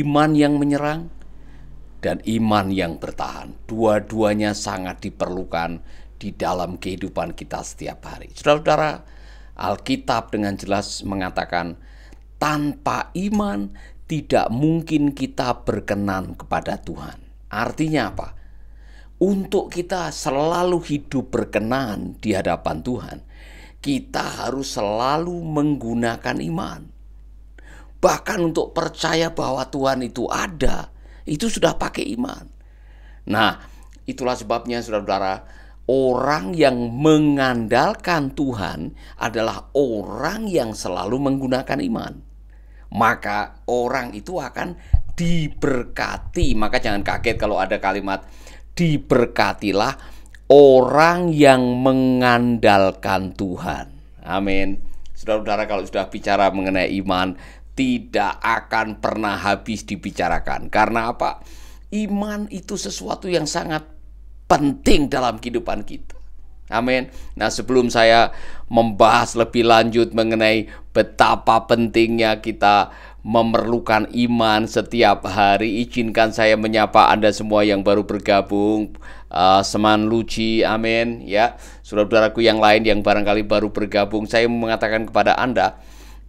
iman yang menyerang dan iman yang bertahan. Dua-duanya sangat diperlukan di dalam kehidupan kita setiap hari. Saudara-saudara, Alkitab dengan jelas mengatakan, tanpa iman tidak mungkin kita berkenan kepada Tuhan. Artinya apa? Untuk kita selalu hidup berkenan di hadapan Tuhan, kita harus selalu menggunakan iman. Bahkan untuk percaya bahwa Tuhan itu ada, itu sudah pakai iman. Nah, itulah sebabnya saudara-saudara, orang yang mengandalkan Tuhan adalah orang yang selalu menggunakan iman. Maka orang itu akan diberkati. Maka jangan kaget kalau ada kalimat diberkatilah orang yang mengandalkan Tuhan. Amin. Saudara-saudara, kalau sudah bicara mengenai iman, tidak akan pernah habis dibicarakan. Karena apa? Iman itu sesuatu yang sangat penting dalam kehidupan kita. Amin. Nah, sebelum saya membahas lebih lanjut mengenai betapa pentingnya kita memerlukan iman setiap hari, izinkan saya menyapa Anda semua yang baru bergabung. Seman Luci, amin ya. Saudara-saudaraku yang lain yang barangkali baru bergabung, saya mengatakan kepada Anda,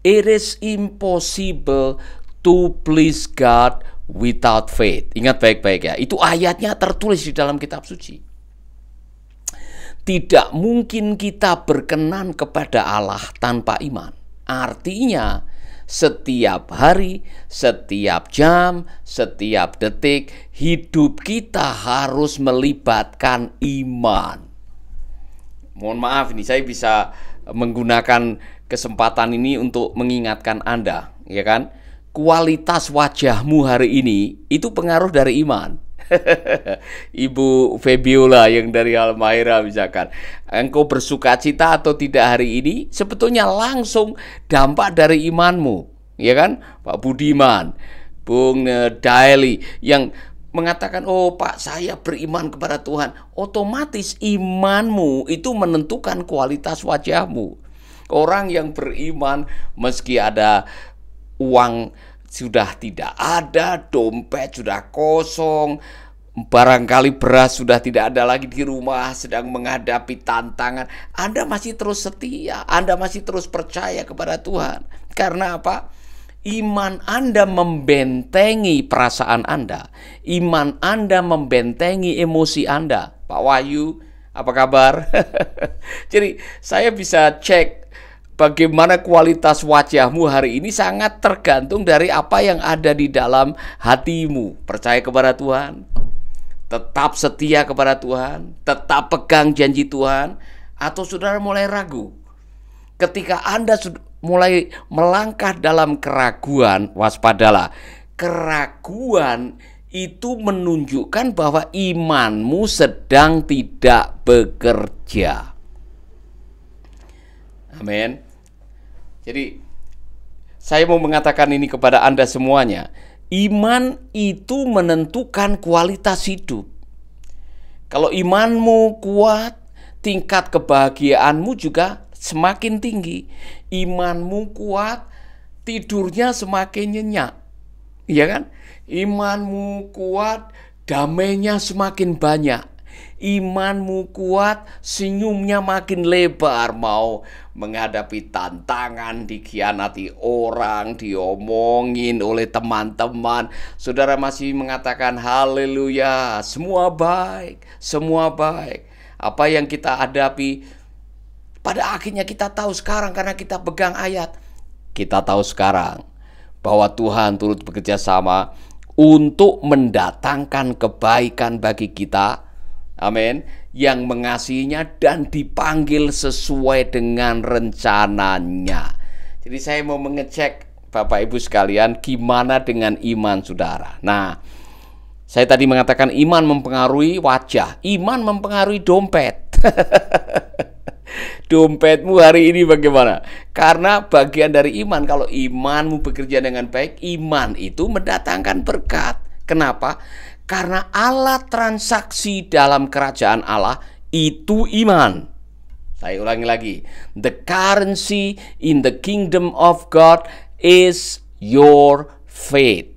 it is impossible to please God without faith. Ingat baik-baik ya, itu ayatnya tertulis di dalam kitab suci. Tidak mungkin kita berkenan kepada Allah tanpa iman. Artinya, setiap hari, setiap jam, setiap detik, hidup kita harus melibatkan iman. Mohon maaf ini saya bisa menggunakan kesempatan ini untuk mengingatkan Anda, ya kan? Kualitas wajahmu hari ini itu pengaruh dari iman. Ibu Febiola yang dari Halmahera misalkan, engkau bersuka cita atau tidak hari ini sebetulnya langsung dampak dari imanmu, ya kan? Pak Budiman, Bung Daeli yang mengatakan, oh Pak, saya beriman kepada Tuhan. Otomatis imanmu itu menentukan kualitas wajahmu. Orang yang beriman meski ada uang sudah tidak ada, dompet sudah kosong, barangkali beras sudah tidak ada lagi di rumah, sedang menghadapi tantangan, Anda masih terus setia, Anda masih terus percaya kepada Tuhan. Karena apa? Iman Anda membentengi perasaan Anda. Iman Anda membentengi emosi Anda. Pak Wahyu, apa kabar? Jadi saya bisa cek bagaimana kualitas wajahmu hari ini sangat tergantung dari apa yang ada di dalam hatimu. Percaya kepada Tuhan, tetap setia kepada Tuhan, tetap pegang janji Tuhan, atau saudara mulai ragu. Ketika Anda mulai melangkah dalam keraguan, waspadalah. Keraguan itu menunjukkan bahwa imanmu sedang tidak bekerja. Amin. Jadi saya mau mengatakan ini kepada Anda semuanya. Iman itu menentukan kualitas hidup. Kalau imanmu kuat, tingkat kebahagiaanmu juga semakin tinggi. Imanmu kuat, tidurnya semakin nyenyak, ya kan? Imanmu kuat, damainya semakin banyak. Imanmu kuat, senyumnya makin lebar. Mau menghadapi tantangan, dikhianati orang, diomongin oleh teman-teman, saudara masih mengatakan haleluya, semua baik, semua baik. Apa yang kita hadapi, pada akhirnya kita tahu sekarang karena kita pegang ayat. Kita tahu sekarang bahwa Tuhan turut bekerja sama untuk mendatangkan kebaikan bagi kita. Amin. Yang mengasihinya dan dipanggil sesuai dengan rencananya. Jadi saya mau mengecek Bapak Ibu sekalian, gimana dengan iman saudara. Nah, saya tadi mengatakan iman mempengaruhi wajah, iman mempengaruhi dompet. Dompetmu hari ini bagaimana? Karena bagian dari iman. Kalau imanmu bekerja dengan baik, iman itu mendatangkan berkat. Kenapa? Karena alat transaksi dalam kerajaan Allah itu iman. Saya ulangi lagi. The currency in the kingdom of God is your faith.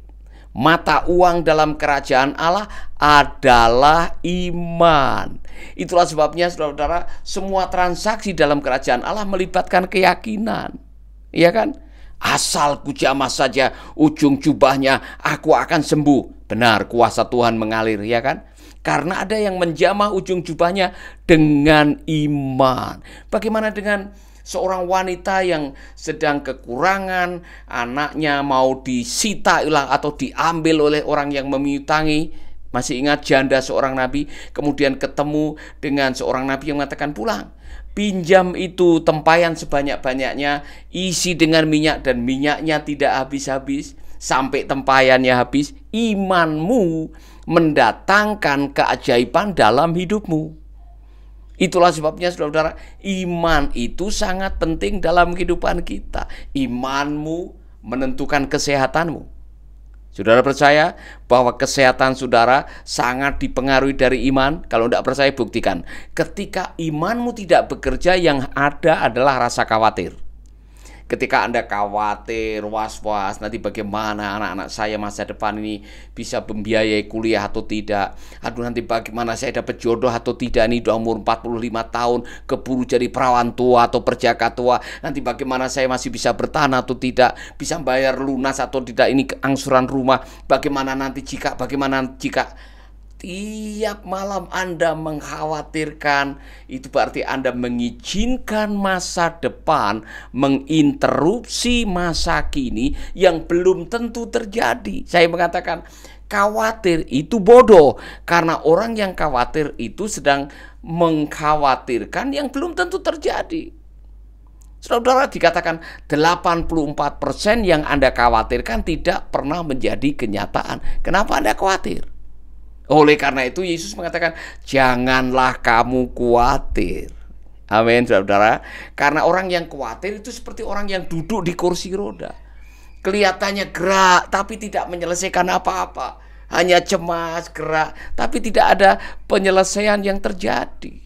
Mata uang dalam kerajaan Allah adalah iman. Itulah sebabnya saudara-saudara, semua transaksi dalam kerajaan Allah melibatkan keyakinan. Iya kan? Asal ku jamah saja ujung jubahnya, aku akan sembuh. Benar, kuasa Tuhan mengalir, ya kan? Karena ada yang menjamah ujung jubahnya dengan iman. Bagaimana dengan seorang wanita yang sedang kekurangan, anaknya mau disita ulang atau diambil oleh orang yang memiutangi? Masih ingat janda seorang nabi, kemudian ketemu dengan seorang nabi yang mengatakan, pulang, pinjam itu tempayan sebanyak-banyaknya, isi dengan minyak dan minyaknya tidak habis-habis sampai tempayannya habis. Imanmu mendatangkan keajaiban dalam hidupmu. Itulah sebabnya saudara-saudara, iman itu sangat penting dalam kehidupan kita. Imanmu menentukan kesehatanmu. Saudara percaya bahwa kesehatan saudara sangat dipengaruhi dari iman? Kalau tidak percaya, buktikan. Ketika imanmu tidak bekerja, yang ada adalah rasa khawatir. Ketika Anda khawatir, was-was, nanti bagaimana anak-anak saya masa depan ini bisa membiayai kuliah atau tidak. Aduh, nanti bagaimana saya dapat jodoh atau tidak, ini udah umur 45 tahun, keburu jadi perawan tua atau perjaka tua. Nanti bagaimana saya masih bisa bertahan atau tidak, bisa bayar lunas atau tidak, ini angsuran rumah. Bagaimana jika tiap malam Anda mengkhawatirkan, itu berarti Anda mengizinkan masa depan menginterupsi masa kini yang belum tentu terjadi. Saya mengatakan khawatir itu bodoh, karena orang yang khawatir itu sedang mengkhawatirkan yang belum tentu terjadi. Saudara, dikatakan 84% yang Anda khawatirkan tidak pernah menjadi kenyataan. Kenapa Anda khawatir? Oleh karena itu Yesus mengatakan, janganlah kamu khawatir. Amin, saudara. Karena orang yang khawatir itu seperti orang yang duduk di kursi roda. Kelihatannya gerak tapi tidak menyelesaikan apa-apa. Hanya cemas, gerak, tapi tidak ada penyelesaian yang terjadi.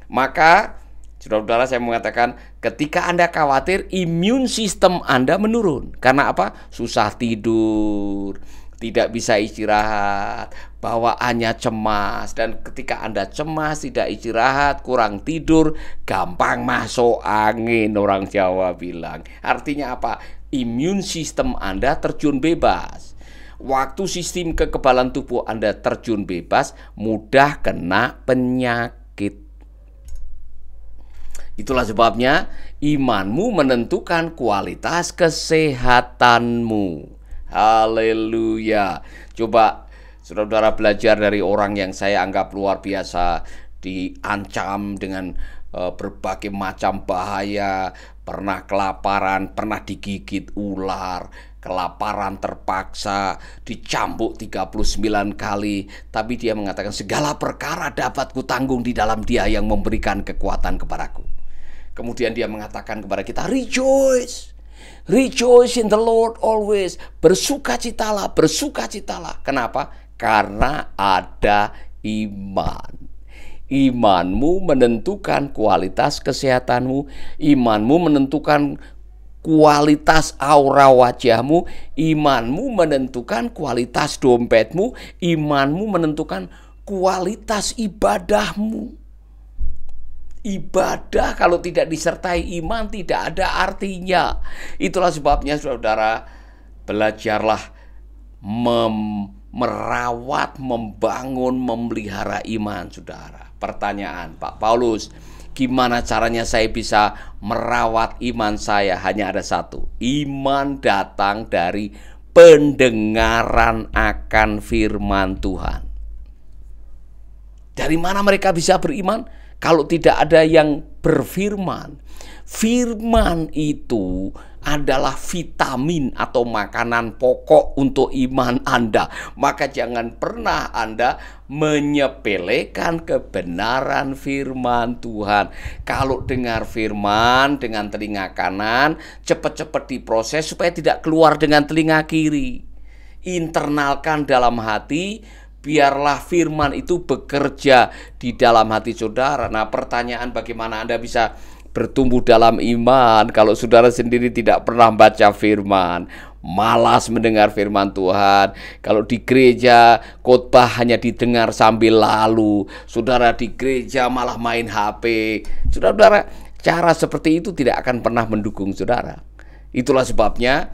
Maka saudara-saudara, saya mengatakan ketika Anda khawatir, imun sistem Anda menurun. Karena apa? Susah tidur, tidak bisa istirahat, bawaannya cemas. Dan ketika Anda cemas, tidak istirahat, kurang tidur, gampang masuk angin, orang Jawa bilang. Artinya apa? Imun sistem Anda terjun bebas. Waktu sistem kekebalan tubuh Anda terjun bebas, mudah kena penyakit. Itulah sebabnya imanmu menentukan kualitas kesehatanmu. Haleluya. Coba saudara-saudara belajar dari orang yang saya anggap luar biasa, diancam dengan berbagai macam bahaya, pernah kelaparan, pernah digigit ular, kelaparan terpaksa, dicambuk 39 kali, tapi dia mengatakan segala perkara dapat kutanggung di dalam Dia yang memberikan kekuatan kepadaku. Kemudian dia mengatakan kepada kita, rejoice. Rejoice in the Lord always. Bersukacitalah, bersukacitalah. Kenapa? Karena ada iman. Imanmu menentukan kualitas kesehatanmu. Imanmu menentukan kualitas aura wajahmu. Imanmu menentukan kualitas dompetmu. Imanmu menentukan kualitas ibadahmu. Ibadah kalau tidak disertai iman tidak ada artinya. Itulah sebabnya saudara, belajarlah merawat, membangun, memelihara iman saudara. Pertanyaan Pak Paulus, gimana caranya saya bisa merawat iman saya? Hanya ada satu, iman datang dari pendengaran akan firman Tuhan. Dari mana mereka bisa beriman? Kalau tidak ada yang berfirman. Firman itu adalah vitamin atau makanan pokok untuk iman Anda. Maka jangan pernah Anda menyepelekan kebenaran firman Tuhan. Kalau dengar firman dengan telinga kanan, cepat-cepat diproses supaya tidak keluar dengan telinga kiri. Internalkan dalam hati, biarlah firman itu bekerja di dalam hati saudara. Nah, pertanyaan bagaimana Anda bisa bertumbuh dalam iman kalau saudara sendiri tidak pernah baca firman? malas mendengar firman Tuhan. Kalau di gereja khotbah hanya didengar sambil lalu, saudara di gereja malah main HP. Saudara-saudara, cara seperti itu tidak akan pernah mendukung saudara. Itulah sebabnya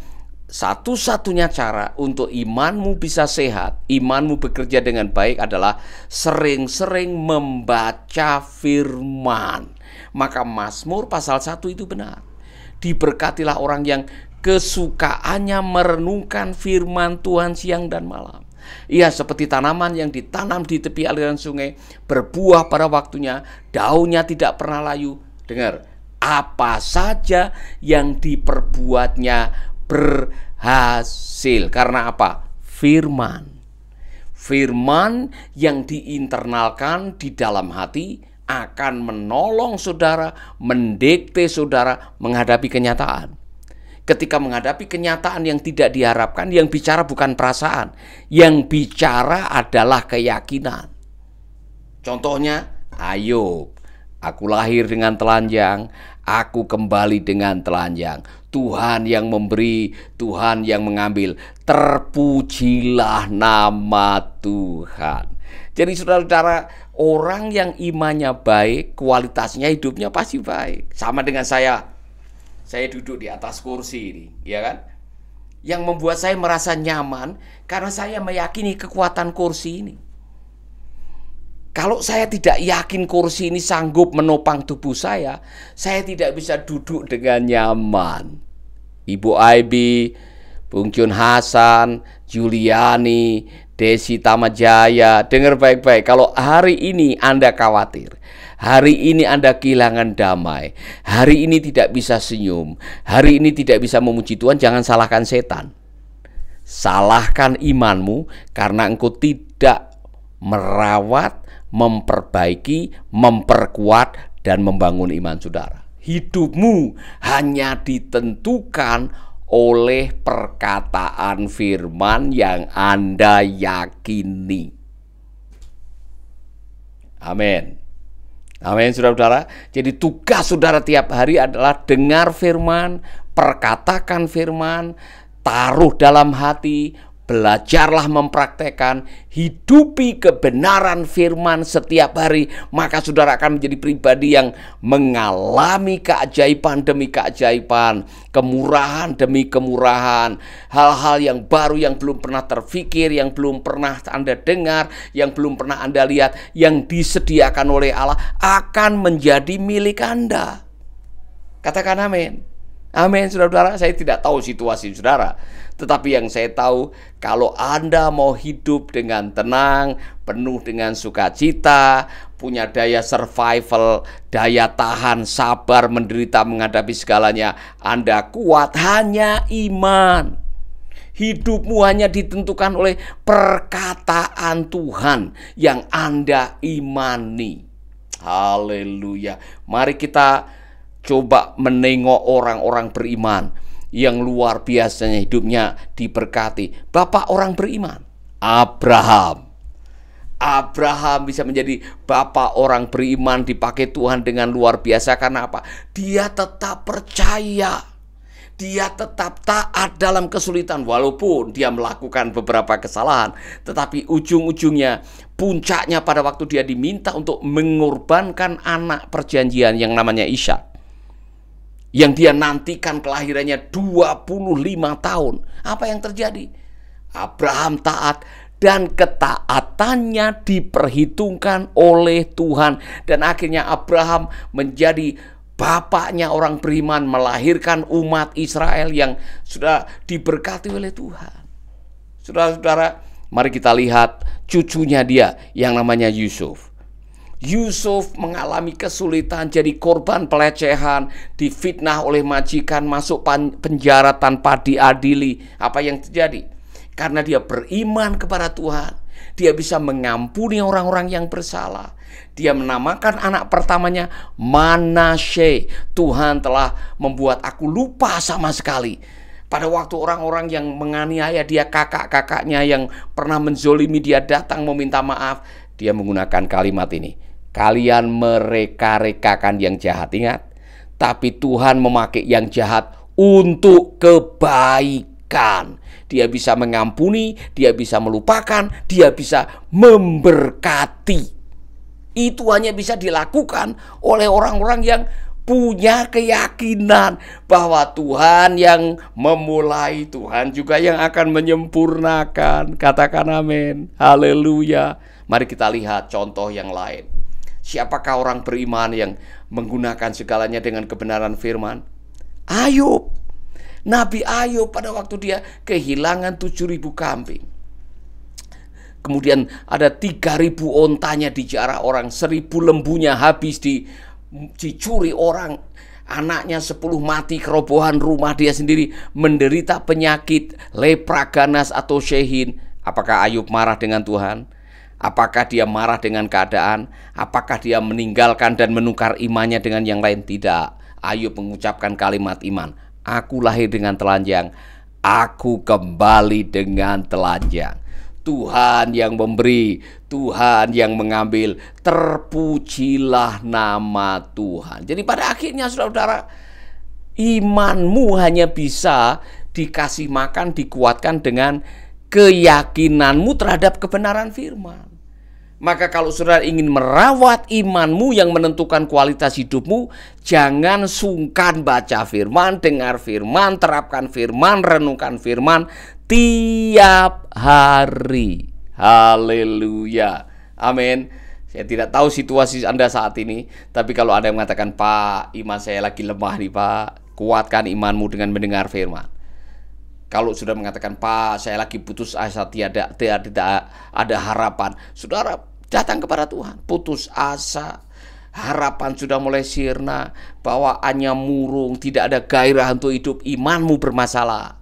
satu-satunya cara untuk imanmu bisa sehat, imanmu bekerja dengan baik adalah sering-sering membaca firman. Maka Mazmur pasal 1 itu benar. Diberkatilah orang yang kesukaannya merenungkan firman Tuhan siang dan malam. Ia seperti tanaman yang ditanam di tepi aliran sungai, berbuah pada waktunya, daunnya tidak pernah layu. Dengar, apa saja yang diperbuatnya berhasil. Karena apa? Firman. Firman yang diinternalkan di dalam hati akan menolong saudara, mendikte saudara menghadapi kenyataan. Ketika menghadapi kenyataan yang tidak diharapkan, yang bicara bukan perasaan, yang bicara adalah keyakinan. Contohnya, Ayub. Aku lahir dengan telanjang, aku kembali dengan telanjang. Tuhan yang memberi, Tuhan yang mengambil. Terpujilah nama Tuhan. Jadi saudara-saudara, orang yang imannya baik, kualitasnya hidupnya pasti baik. Sama dengan saya duduk di atas kursi ini, ya kan? Yang membuat saya merasa nyaman karena saya meyakini kekuatan kursi ini. Kalau saya tidak yakin kursi ini sanggup menopang tubuh saya tidak bisa duduk dengan nyaman. Ibu Aibi, Bung Jun Hasan, Juliani, Desi Tamajaya, dengar baik-baik. Kalau hari ini Anda khawatir, hari ini Anda kehilangan damai, hari ini tidak bisa senyum, hari ini tidak bisa memuji Tuhan, jangan salahkan setan. Salahkan imanmu karena engkau tidak merawat, memperbaiki, memperkuat, dan membangun iman saudara. Hidupmu hanya ditentukan oleh perkataan firman yang Anda yakini. Amin. Amin, saudara-saudara. Jadi tugas saudara tiap hari adalah dengar firman, perkatakan firman, taruh dalam hati, belajarlah mempraktekkan, hidupi kebenaran firman setiap hari, maka saudara akan menjadi pribadi yang mengalami keajaiban demi keajaiban, kemurahan demi kemurahan, hal-hal yang baru yang belum pernah terfikir, yang belum pernah Anda dengar, yang belum pernah Anda lihat, yang disediakan oleh Allah akan menjadi milik Anda. Katakan amin. Amin, saudara-saudara. Saya tidak tahu situasi saudara, tetapi yang saya tahu, kalau Anda mau hidup dengan tenang, penuh dengan sukacita, punya daya survival, daya tahan, sabar, menderita, menghadapi segalanya, Anda kuat hanya iman. Hidupmu hanya ditentukan oleh perkataan Tuhan yang Anda imani. Haleluya. Mari kita coba menengok orang-orang beriman yang luar biasanya hidupnya diberkati. Bapak orang beriman, Abraham. Abraham bisa menjadi bapak orang beriman, dipakai Tuhan dengan luar biasa. Karena apa? Dia tetap percaya. Dia tetap taat dalam kesulitan. Walaupun dia melakukan beberapa kesalahan, tetapi ujung-ujungnya, puncaknya pada waktu dia diminta untuk mengorbankan anak perjanjian yang namanya Ishak, yang dia nantikan kelahirannya 25 tahun. Apa yang terjadi? Abraham taat dan ketaatannya diperhitungkan oleh Tuhan. Dan akhirnya Abraham menjadi bapaknya orang beriman, melahirkan umat Israel yang sudah diberkati oleh Tuhan. Saudara-saudara, mari kita lihat cucunya dia yang namanya Yusuf. Yusuf mengalami kesulitan, jadi korban pelecehan, difitnah oleh majikan, masuk penjara tanpa diadili. Apa yang terjadi? Karena dia beriman kepada Tuhan, dia bisa mengampuni orang-orang yang bersalah. Dia menamakan anak pertamanya Manasye. Tuhan telah membuat aku lupa sama sekali. Pada waktu orang-orang yang menganiaya dia, kakak-kakaknya yang pernah menzolimi dia datang meminta maaf, dia menggunakan kalimat ini. Kalian mereka-rekakan yang jahat, ingat. Tapi Tuhan memakai yang jahat untuk kebaikan. memaafkan, dia bisa mengampuni, dia bisa melupakan, dia bisa memberkati. Itu hanya bisa dilakukan oleh orang-orang yang punya keyakinan bahwa Tuhan yang memulai, Tuhan juga yang akan menyempurnakan. Katakan amin. Haleluya. Mari kita lihat contoh yang lain. Siapakah orang beriman yang menggunakan segalanya dengan kebenaran firman? Ayub. Nabi Ayub pada waktu dia kehilangan 7.000 kambing. Kemudian ada 3.000 ontanya dijarah orang, 1.000 lembunya habis dicuri orang, anaknya 10 mati, kerobohan rumah dia sendiri menderita penyakit lepra, ganas atau shehin. Apakah Ayub marah dengan Tuhan? Apakah dia marah dengan keadaan? Apakah dia meninggalkan dan menukar imannya dengan yang lain? Tidak. Ayub mengucapkan kalimat iman. Aku lahir dengan telanjang, aku kembali dengan telanjang. Tuhan yang memberi, Tuhan yang mengambil, terpujilah nama Tuhan. Jadi pada akhirnya saudara-saudara, imanmu hanya bisa dikasih makan, dikuatkan dengan keyakinanmu terhadap kebenaran firman. Maka kalau saudara ingin merawat imanmu yang menentukan kualitas hidupmu, jangan sungkan baca firman, dengar firman, terapkan firman, renungkan firman tiap hari. Haleluya. Amin. Saya tidak tahu situasi Anda saat ini, tapi kalau ada yang mengatakan, Pak, iman saya lagi lemah nih Pak, kuatkan imanmu dengan mendengar firman. Kalau sudah mengatakan, Pak, saya lagi putus asa, tidak ada harapan, saudara datang kepada Tuhan. Putus asa, harapan sudah mulai sirna, bawaannya murung, tidak ada gairah untuk hidup, imanmu bermasalah.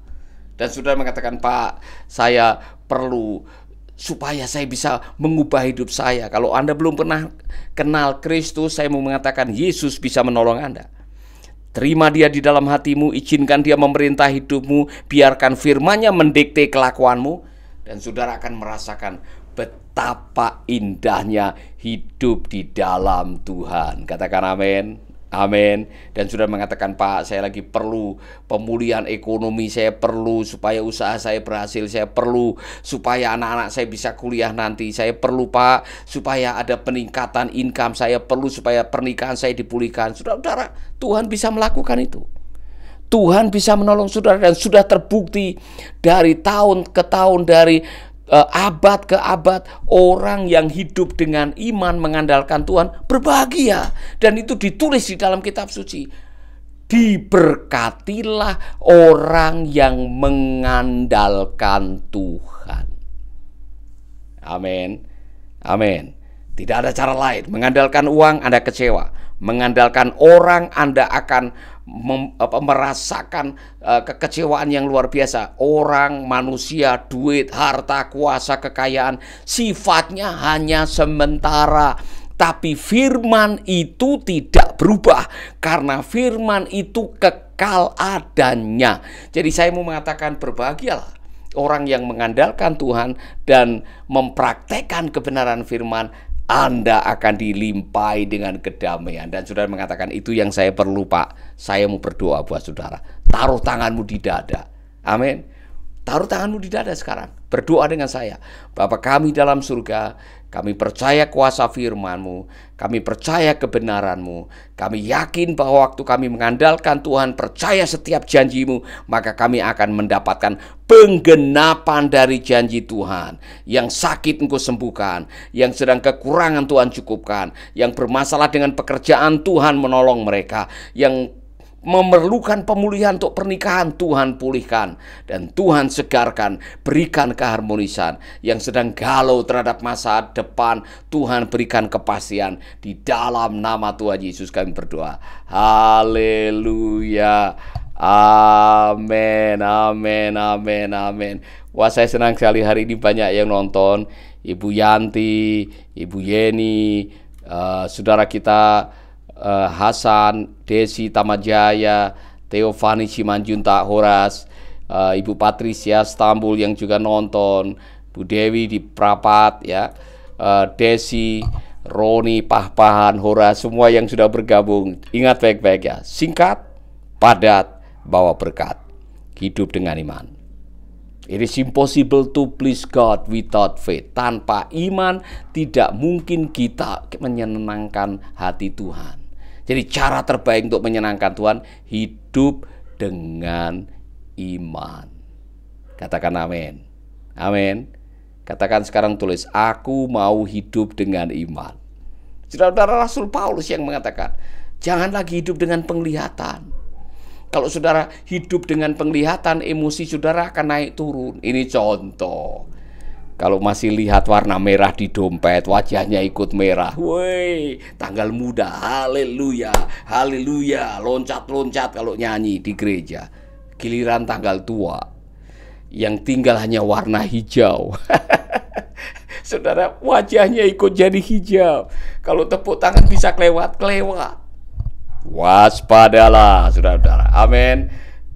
Dan saudara mengatakan, Pak, saya perlu supaya saya bisa mengubah hidup saya. Kalau Anda belum pernah kenal Kristus, saya mau mengatakan Yesus bisa menolong Anda. Terima dia di dalam hatimu, izinkan dia memerintah hidupmu, biarkan firman-Nya mendikte kelakuanmu, dan saudara akan merasakan betapa indahnya hidup di dalam Tuhan. Katakan amin. Amin. Dan sudah mengatakan, Pak, saya lagi perlu pemulihan ekonomi, saya perlu supaya usaha saya berhasil, saya perlu supaya anak-anak saya bisa kuliah nanti, saya perlu, Pak, supaya ada peningkatan income, saya perlu supaya pernikahan saya dipulihkan. Saudara-saudara, Tuhan bisa melakukan itu. Tuhan bisa menolong saudara, dan sudah terbukti dari tahun ke tahun, dari abad ke abad, orang yang hidup dengan iman mengandalkan Tuhan berbahagia. Dan itu ditulis di dalam kitab suci. Diberkatilah orang yang mengandalkan Tuhan. Amin. Amin. Tidak ada cara lain. Mengandalkan uang, Anda kecewa. Mengandalkan orang, Anda akan merasakan kekecewaan yang luar biasa. Orang, manusia, duit, harta, kuasa, kekayaan sifatnya hanya sementara. Tapi firman itu tidak berubah, karena firman itu kekal adanya. Jadi saya mau mengatakan, berbahagialah orang yang mengandalkan Tuhan dan mempraktekkan kebenaran firman. Anda akan dilimpahi dengan kedamaian. Dan saudara mengatakan, itu yang saya perlu, Pak. Saya mau berdoa buat saudara. Taruh tanganmu di dada. Amin. Taruh tanganmu di dada sekarang. Berdoa dengan saya. Bapa kami dalam surga, kami percaya kuasa firman-Mu, kami percaya kebenaran-Mu, kami yakin bahwa waktu kami mengandalkan Tuhan, percaya setiap janji-Mu, maka kami akan mendapatkan penggenapan dari janji Tuhan. Yang sakit Engkau sembuhkan, yang sedang kekurangan Tuhan cukupkan, yang bermasalah dengan pekerjaan Tuhan menolong mereka, yang memerlukan pemulihan untuk pernikahan Tuhan pulihkan, dan Tuhan segarkan, berikan keharmonisan. Yang sedang galau terhadap masa depan, Tuhan berikan kepastian. Di dalam nama Tuhan Yesus kami berdoa. Haleluya. Amin, amin, amin, amin. Wah, saya senang sekali hari ini banyak yang nonton. Ibu Yanti, Ibu Yeni, saudara kita Hasan, Desi Tamajaya, Teofani Simanjuntak Horas, Ibu Patricia Stambul yang juga nonton, Bu Dewi di Prapat, ya, Desi, Roni, Pahpahan, Horas, semua yang sudah bergabung. Ingat baik-baik ya, singkat, padat, bawa berkat. Hidup dengan iman. It is impossible to please God without faith. Tanpa iman tidak mungkin kita menyenangkan hati Tuhan. Jadi cara terbaik untuk menyenangkan Tuhan, hidup dengan iman. Katakan amin. Amin. Katakan sekarang, tulis, aku mau hidup dengan iman. Saudara, Rasul Paulus yang mengatakan, jangan lagi hidup dengan penglihatan. Kalau saudara hidup dengan penglihatan, emosi saudara akan naik turun. Ini contoh. Kalau masih lihat warna merah di dompet, wajahnya ikut merah. Woi, tanggal muda, haleluya, haleluya, loncat-loncat kalau nyanyi di gereja. Giliran tanggal tua, yang tinggal hanya warna hijau. Saudara, wajahnya ikut jadi hijau. Kalau tepuk tangan bisa kelewat-kelewat. Waspadalah, saudara-saudara. Amin.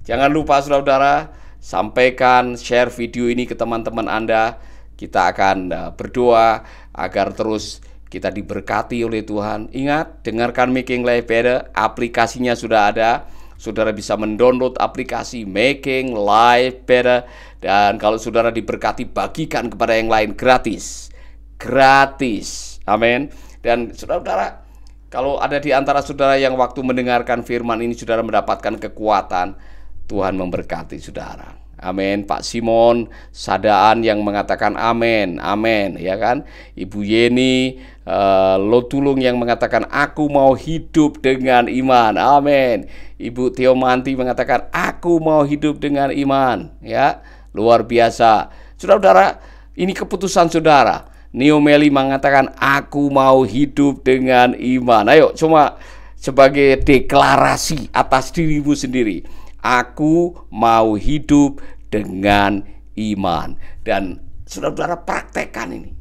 Jangan lupa, saudara-saudara, sampaikan, share video ini ke teman-teman Anda. Kita akan berdoa agar terus kita diberkati oleh Tuhan. Ingat, dengarkan Making Life Better. Aplikasinya sudah ada. Saudara bisa mendownload aplikasi Making Life Better. Dan kalau saudara diberkati, bagikan kepada yang lain gratis. Gratis. Amin. Dan saudara-saudara, kalau ada di antara saudara yang waktu mendengarkan firman ini saudara mendapatkan kekuatan, Tuhan memberkati saudara. Amin. Pak Simon Sadaan yang mengatakan amin, amin, ya kan? Ibu Yeni Lotulung yang mengatakan aku mau hidup dengan iman, amin. Ibu Teomanti mengatakan aku mau hidup dengan iman, ya. Luar biasa. Saudara-saudara, ini keputusan saudara. Neomeli mengatakan aku mau hidup dengan iman. Ayo cuma sebagai deklarasi atas dirimu sendiri. Aku mau hidup dengan iman. Dan saudara-saudara praktekkan ini.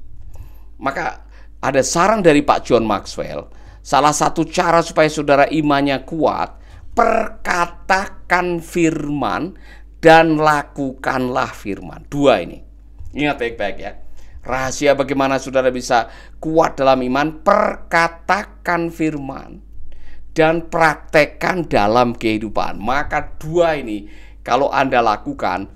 Maka ada saran dari Pak John Maxwell. Salah satu cara supaya saudara imannya kuat, perkatakan firman dan lakukanlah firman. Dua ini. Ingat baik-baik ya. Rahasia bagaimana saudara bisa kuat dalam iman, perkatakan firman dan praktekkan dalam kehidupan. Maka dua ini kalau Anda lakukan,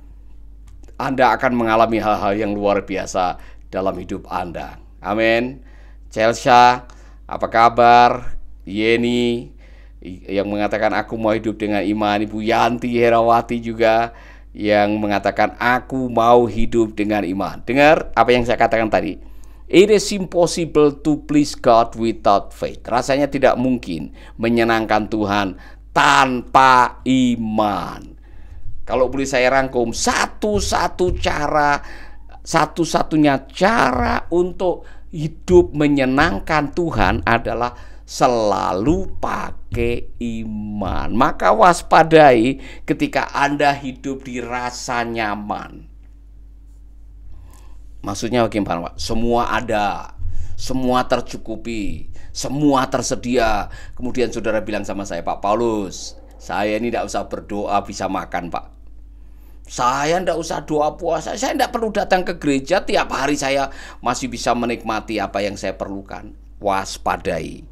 Anda akan mengalami hal-hal yang luar biasa dalam hidup Anda. Amin. Chelsea, apa kabar? Yeni yang mengatakan aku mau hidup dengan iman. Ibu Yanti Herawati juga yang mengatakan aku mau hidup dengan iman. Dengar apa yang saya katakan tadi. It is impossible to please God without faith. Rasanya tidak mungkin menyenangkan Tuhan tanpa iman. Kalau boleh saya rangkum, satu-satunya cara untuk hidup menyenangkan Tuhan adalah selalu pakai iman. Maka waspadai ketika Anda hidup di rasa nyaman. Maksudnya bagaimana, Pak? Semua ada, semua tercukupi, semua tersedia. Kemudian saudara bilang sama saya, Pak Paulus, saya ini tidak usah berdoa bisa makan, Pak. Saya tidak usah doa puasa, saya tidak perlu datang ke gereja, tiap hari saya masih bisa menikmati apa yang saya perlukan. Waspadai.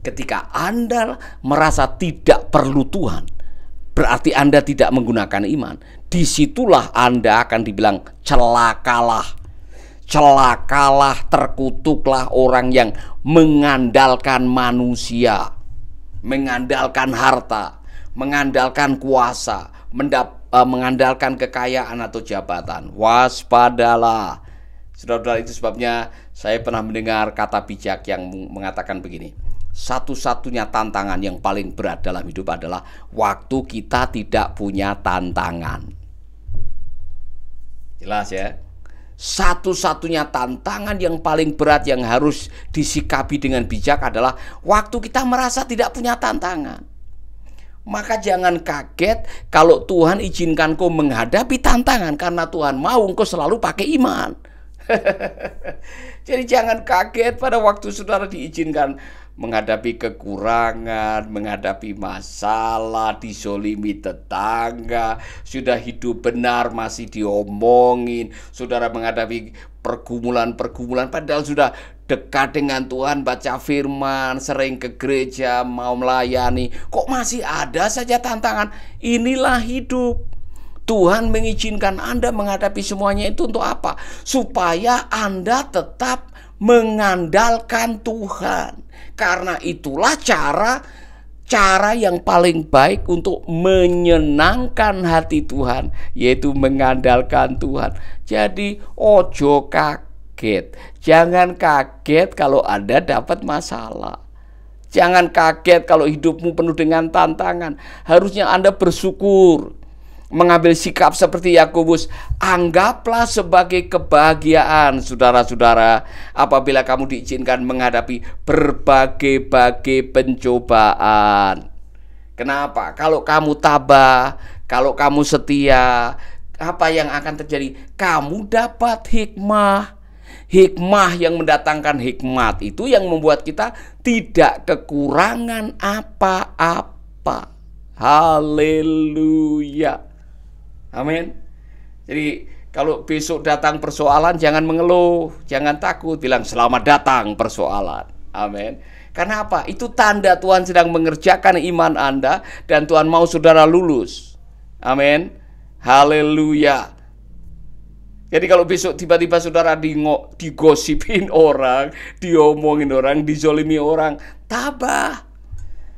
Ketika Anda merasa tidak perlu Tuhan, berarti Anda tidak menggunakan iman. Disitulah Anda akan dibilang celakalah. Celakalah, terkutuklah orang yang mengandalkan manusia, mengandalkan harta, mengandalkan kuasa, mengandalkan kekayaan atau jabatan. Waspadalah. Saudara-saudara, itu sebabnya saya pernah mendengar kata bijak yang mengatakan begini. Satu-satunya tantangan yang paling berat dalam hidup adalah waktu kita tidak punya tantangan. Jelas ya? Satu-satunya tantangan yang paling berat yang harus disikapi dengan bijak adalah waktu kita merasa tidak punya tantangan. Maka jangan kaget kalau Tuhan izinkan kau menghadapi tantangan, karena Tuhan mau engkau selalu pakai iman. Jadi jangan kaget pada waktu saudara diizinkan menghadapi kekurangan, menghadapi masalah, dizolimi tetangga, sudah hidup benar masih diomongin, saudara menghadapi pergumulan-pergumulan padahal sudah dekat dengan Tuhan, baca firman, sering ke gereja, mau melayani, kok masih ada saja tantangan. Inilah hidup. Tuhan mengizinkan Anda menghadapi semuanya itu untuk apa? Supaya Anda tetap mengandalkan Tuhan. Karena itulah cara yang paling baik untuk menyenangkan hati Tuhan, yaitu mengandalkan Tuhan. Jadi ojo kaget. Jangan kaget kalau Anda dapat masalah. Jangan kaget kalau hidupmu penuh dengan tantangan. Harusnya Anda bersyukur, mengambil sikap seperti Yakobus. Anggaplah sebagai kebahagiaan, saudara-saudara, apabila kamu diizinkan menghadapi berbagai-bagai pencobaan. Kenapa? Kalau kamu tabah, kalau kamu setia, apa yang akan terjadi? Kamu dapat hikmah. Hikmah yang mendatangkan hikmat itu yang membuat kita tidak kekurangan apa-apa. Haleluya. Amin. Jadi kalau besok datang persoalan, jangan mengeluh, jangan takut, bilang selamat datang persoalan. Amin. Karena apa? Itu tanda Tuhan sedang mengerjakan iman Anda dan Tuhan mau saudara lulus. Amin. Haleluya. Jadi kalau besok tiba-tiba saudara digosipin orang, diomongin orang, dizolimi orang, tabah.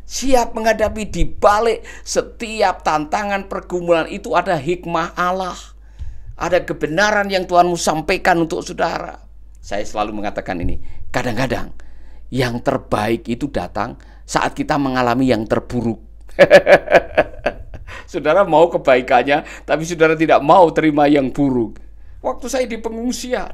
Siap menghadapi. Di balik setiap tantangan pergumulan itu ada hikmah Allah. Ada kebenaran yang Tuhan mau sampaikan untuk saudara. Saya selalu mengatakan ini, kadang-kadang yang terbaik itu datang saat kita mengalami yang terburuk. Saudara mau kebaikannya, tapi saudara tidak mau terima yang buruk. Waktu saya di pengungsian,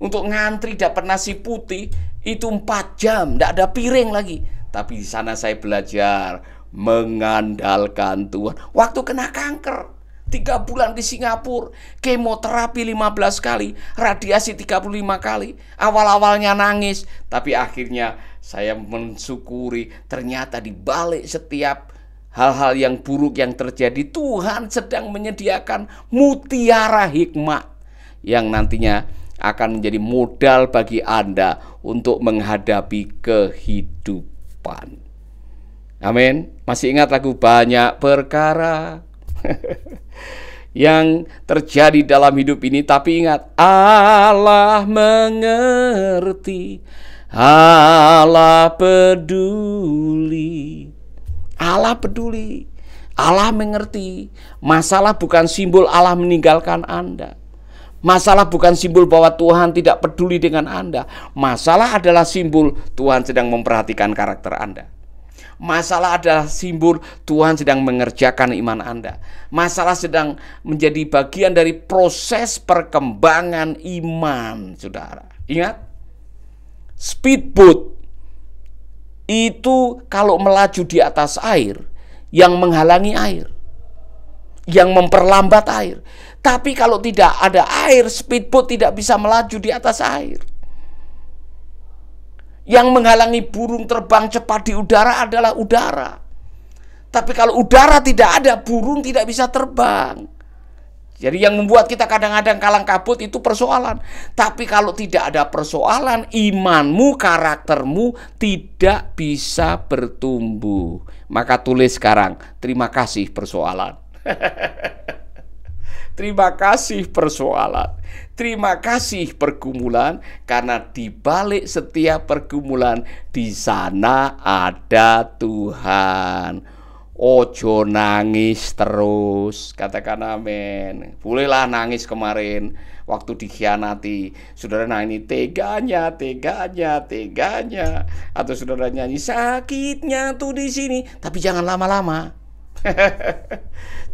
untuk ngantri dapat nasi putih itu 4 jam, tidak ada piring lagi. Tapi di sana saya belajar mengandalkan Tuhan. Waktu kena kanker, 3 bulan di Singapura, kemoterapi 15 kali, radiasi 35 kali. Awal-awalnya nangis, tapi akhirnya saya mensyukuri ternyata di balik setiap hal-hal yang buruk yang terjadi, Tuhan sedang menyediakan mutiara hikmat yang nantinya akan menjadi modal bagi Anda untuk menghadapi kehidupan. Amin. Masih ingat lagu Banyak Perkara yang terjadi dalam hidup ini, tapi ingat, Allah mengerti, Allah peduli. Allah peduli, Allah mengerti. Masalah bukan simbol Allah meninggalkan Anda. Masalah bukan simbol bahwa Tuhan tidak peduli dengan Anda. Masalah adalah simbol Tuhan sedang memperhatikan karakter Anda. Masalah adalah simbol Tuhan sedang mengerjakan iman Anda. Masalah sedang menjadi bagian dari proses perkembangan iman, saudara. Ingat, speedboat itu kalau melaju di atas air, yang menghalangi air, yang memperlambat air. Tapi kalau tidak ada air, speedboat tidak bisa melaju di atas air. Yang menghalangi burung terbang cepat di udara adalah udara. Tapi kalau udara tidak ada, burung tidak bisa terbang. Jadi yang membuat kita kadang-kadang kalang kabut itu persoalan. Tapi kalau tidak ada persoalan, imanmu, karaktermu tidak bisa bertumbuh. Maka tulis sekarang, terima kasih persoalan. Terima kasih persoalan, terima kasih pergumulan, karena di balik setiap pergumulan di sana ada Tuhan. Ojo nangis terus, katakan amin. Bolehlah nangis kemarin waktu dikhianati, saudara nyanyi teganya, atau saudara nyanyi sakitnya tuh di sini, tapi jangan lama-lama.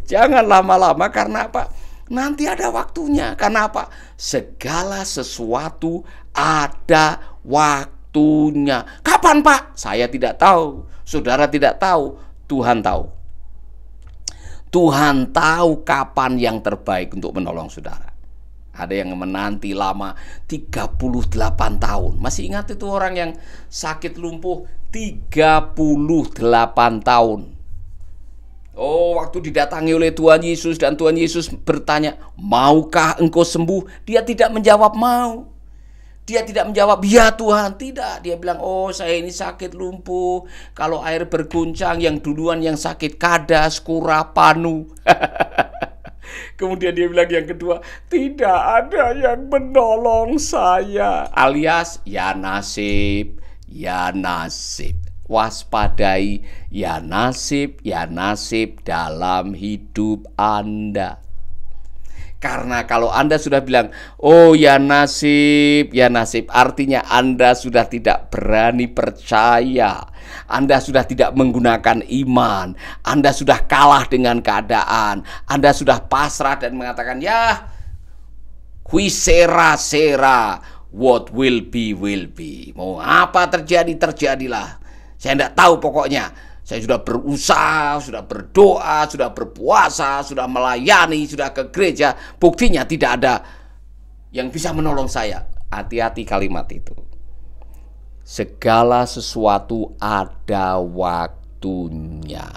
Jangan lama-lama, karena apa? Nanti ada waktunya. Karena apa? Segala sesuatu ada waktunya. Kapan, Pak? Saya tidak tahu. Saudara tidak tahu. Tuhan tahu. Tuhan tahu kapan yang terbaik untuk menolong saudara. Ada yang menanti lama 38 tahun. Masih ingat itu orang yang sakit lumpuh 38 tahun. Oh, waktu didatangi oleh Tuhan Yesus dan Tuhan Yesus bertanya, maukah engkau sembuh? Dia tidak menjawab mau. Dia tidak menjawab, ya Tuhan, tidak. Dia bilang, oh saya ini sakit lumpuh. Kalau air berguncang, yang duluan yang sakit kadas, kura, panu. Kemudian dia bilang yang kedua, tidak ada yang menolong saya. Alias, ya nasib, ya nasib. Waspadai, ya nasib dalam hidup Anda. Karena kalau Anda sudah bilang, oh ya nasib, artinya Anda sudah tidak berani percaya. Anda sudah tidak menggunakan iman. Anda sudah kalah dengan keadaan. Anda sudah pasrah dan mengatakan, ya, qui sera, what will be, will be. Mau apa terjadi, terjadilah. Saya tidak tahu pokoknya. Saya sudah berusaha, sudah berdoa, sudah berpuasa, sudah melayani, sudah ke gereja. Buktinya tidak ada yang bisa menolong saya. Hati-hati kalimat itu. Segala sesuatu ada waktunya.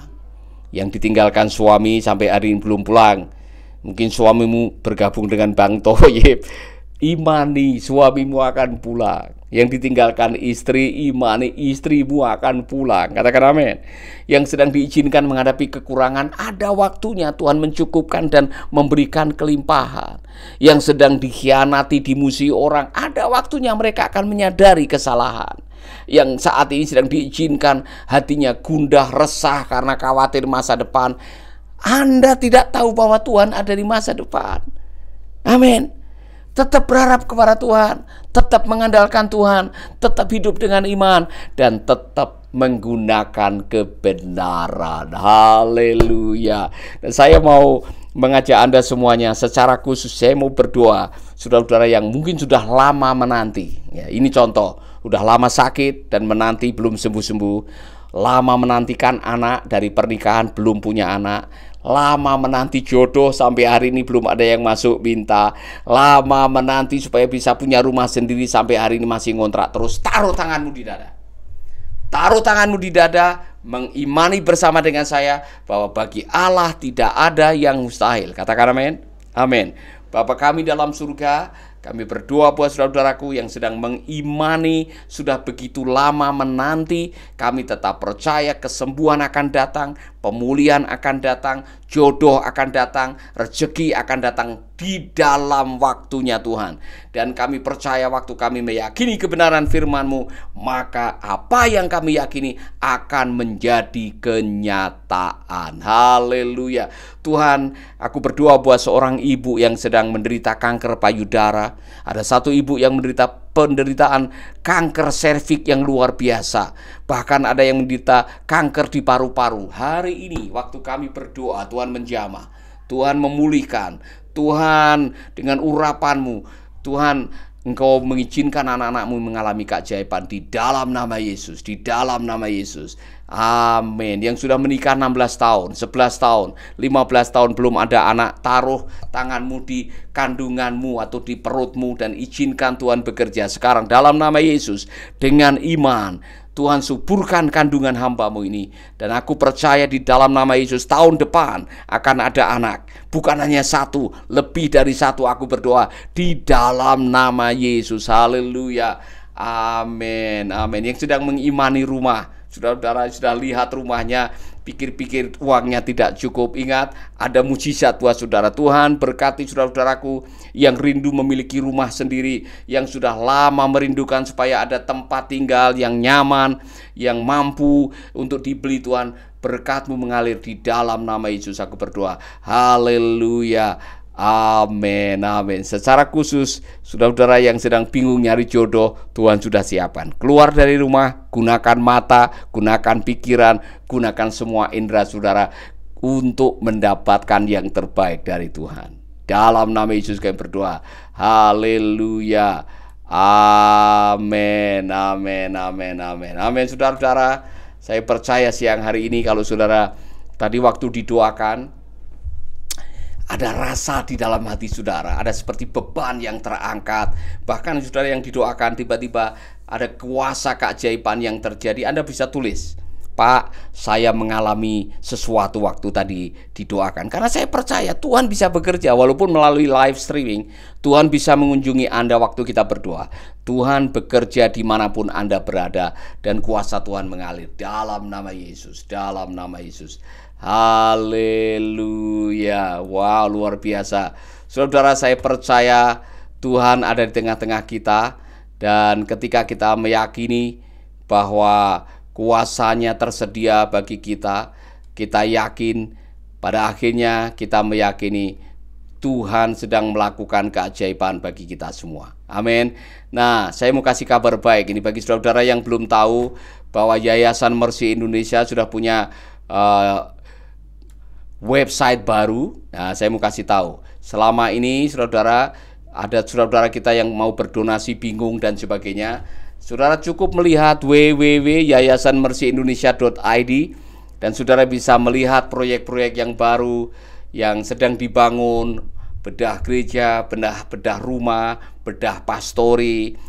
Yang ditinggalkan suami sampai hari ini belum pulang. Mungkin suamimu bergabung dengan Bang Toyib. Imani suamimu akan pulang. Yang ditinggalkan istri, imani istrimu akan pulang. Katakan amin. Yang sedang diizinkan menghadapi kekurangan, ada waktunya Tuhan mencukupkan dan memberikan kelimpahan. Yang sedang dikhianati, dimusuhi orang, ada waktunya mereka akan menyadari kesalahan. Yang saat ini sedang diizinkan hatinya gundah, resah karena khawatir masa depan, Anda tidak tahu bahwa Tuhan ada di masa depan. Amin. Tetap berharap kepada Tuhan, tetap mengandalkan Tuhan, tetap hidup dengan iman, dan tetap menggunakan kebenaran. Haleluya. Dan saya mau mengajak Anda semuanya secara khusus, saya mau berdoa, saudara-saudara yang mungkin sudah lama menanti. Ya, ini contoh, sudah lama sakit dan menanti belum sembuh-sembuh, lama menantikan anak dari pernikahan belum punya anak, lama menanti jodoh sampai hari ini belum ada yang masuk minta, lama menanti supaya bisa punya rumah sendiri sampai hari ini masih ngontrak terus. Taruh tanganmu di dada. Taruh tanganmu di dada, mengimani bersama dengan saya bahwa bagi Allah tidak ada yang mustahil. Katakan amin. Amin. Bapa kami dalam surga, kami berdoa buat saudara-saudaraku yang sedang mengimani, sudah begitu lama menanti. Kami tetap percaya kesembuhan akan datang, pemulihan akan datang, jodoh akan datang, rezeki akan datang di dalam waktunya Tuhan. Dan kami percaya waktu kami meyakini kebenaran firman-Mu, maka apa yang kami yakini akan menjadi kenyataan. Haleluya. Tuhan, aku berdoa buat seorang ibu yang sedang menderita kanker payudara. Ada satu ibu yang menderita penderitaan kanker serviks yang luar biasa. Bahkan ada yang menderita kanker di paru-paru. Hari ini waktu kami berdoa, Tuhan menjamah, Tuhan memulihkan. Tuhan dengan urapan-Mu, Tuhan, Engkau mengizinkan anak-anak-Mu mengalami keajaiban di dalam nama Yesus, di dalam nama Yesus. Amin. Yang sudah menikah 16 tahun, 11 tahun, 15 tahun belum ada anak, taruh tanganmu di kandunganmu atau di perutmu dan izinkan Tuhan bekerja sekarang dalam nama Yesus. Dengan iman, Tuhan suburkan kandungan hamba-Mu ini. Dan aku percaya di dalam nama Yesus tahun depan akan ada anak. Bukan hanya satu, lebih dari satu. Aku berdoa di dalam nama Yesus. Haleluya. Amin. Amin. Yang sedang mengimani rumah, saudara-saudara sudah lihat rumahnya, pikir-pikir uangnya tidak cukup. Ingat, ada mujizat buat saudara. Tuhan berkati saudara-saudaraku yang rindu memiliki rumah sendiri, yang sudah lama merindukan supaya ada tempat tinggal yang nyaman, yang mampu untuk dibeli. Tuhan, berkat-Mu mengalir di dalam nama Yesus. Aku berdoa. Haleluya. Amin, amin. Secara khusus, saudara-saudara yang sedang bingung nyari jodoh, Tuhan sudah siapkan. Keluar dari rumah, gunakan mata, gunakan pikiran, gunakan semua indera saudara untuk mendapatkan yang terbaik dari Tuhan. Dalam nama Yesus kami berdoa. Haleluya. Amin, amin, amin, amin. Amin, saudara-saudara. Saya percaya siang hari ini kalau saudara tadi waktu didoakan, ada rasa di dalam hati saudara, ada seperti beban yang terangkat. Bahkan saudara yang didoakan tiba-tiba ada kuasa keajaiban yang terjadi. Anda bisa tulis, Pak, saya mengalami sesuatu waktu tadi didoakan. Karena saya percaya Tuhan bisa bekerja walaupun melalui live streaming. Tuhan bisa mengunjungi Anda waktu kita berdoa. Tuhan bekerja dimanapun Anda berada. Dan kuasa Tuhan mengalir dalam nama Yesus. Dalam nama Yesus. Haleluya. Wow, luar biasa. Saudara, saya percaya Tuhan ada di tengah-tengah kita, dan ketika kita meyakini bahwa kuasanya tersedia bagi kita, kita yakin pada akhirnya kita meyakini Tuhan sedang melakukan keajaiban bagi kita semua. Amin. Nah, saya mau kasih kabar baik ini bagi saudara yang belum tahu bahwa Yayasan Mercy Indonesia sudah punya website baru. Nah, saya mau kasih tahu. Selama ini saudara, ada saudara kita yang mau berdonasi bingung dan sebagainya. Saudara cukup melihat www.yayasanmercyindonesia.id dan saudara bisa melihat proyek-proyek yang baru yang sedang dibangun, bedah gereja, bedah rumah, bedah pastori,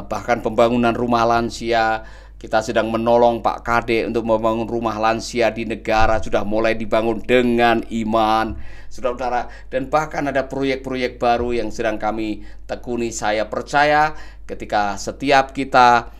bahkan pembangunan rumah lansia. Kita sedang menolong Pak Kade untuk membangun rumah lansia di negara, sudah mulai dibangun dengan iman, saudara-saudara. Dan bahkan ada proyek-proyek baru yang sedang kami tekuni. Saya percaya ketika setiap kita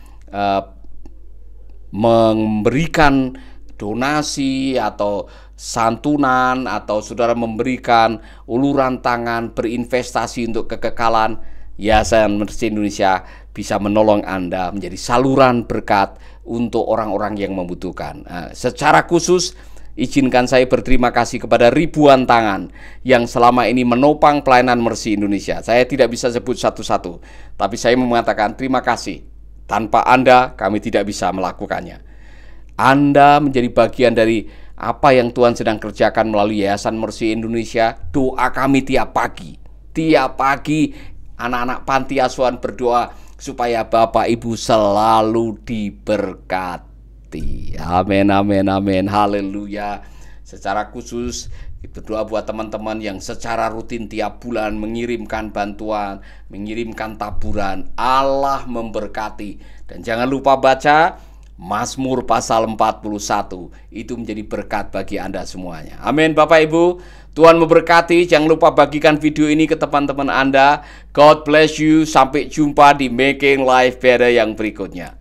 memberikan donasi atau santunan, atau saudara memberikan uluran tangan, berinvestasi untuk kekekalan, Yayasan Mercy Indonesia bisa menolong Anda menjadi saluran berkat untuk orang-orang yang membutuhkan. Secara khusus, izinkan saya berterima kasih kepada ribuan tangan yang selama ini menopang pelayanan Mercy Indonesia. Saya tidak bisa sebut satu-satu, tapi saya mengatakan terima kasih. Tanpa Anda, kami tidak bisa melakukannya. Anda menjadi bagian dari apa yang Tuhan sedang kerjakan melalui Yayasan Mercy Indonesia. Doa kami tiap pagi. Tiap pagi anak-anak panti asuhan berdoa supaya Bapak Ibu selalu diberkati. Amin, amin, amin. Haleluya. Secara khusus berdoa buat teman-teman yang secara rutin tiap bulan mengirimkan bantuan, mengirimkan taburan. Allah memberkati. Dan jangan lupa baca Mazmur pasal 41, itu menjadi berkat bagi Anda semuanya. Amin Bapak Ibu, Tuhan memberkati. Jangan lupa bagikan video ini ke teman-teman Anda. God bless you. Sampai jumpa di Making Life Better yang berikutnya.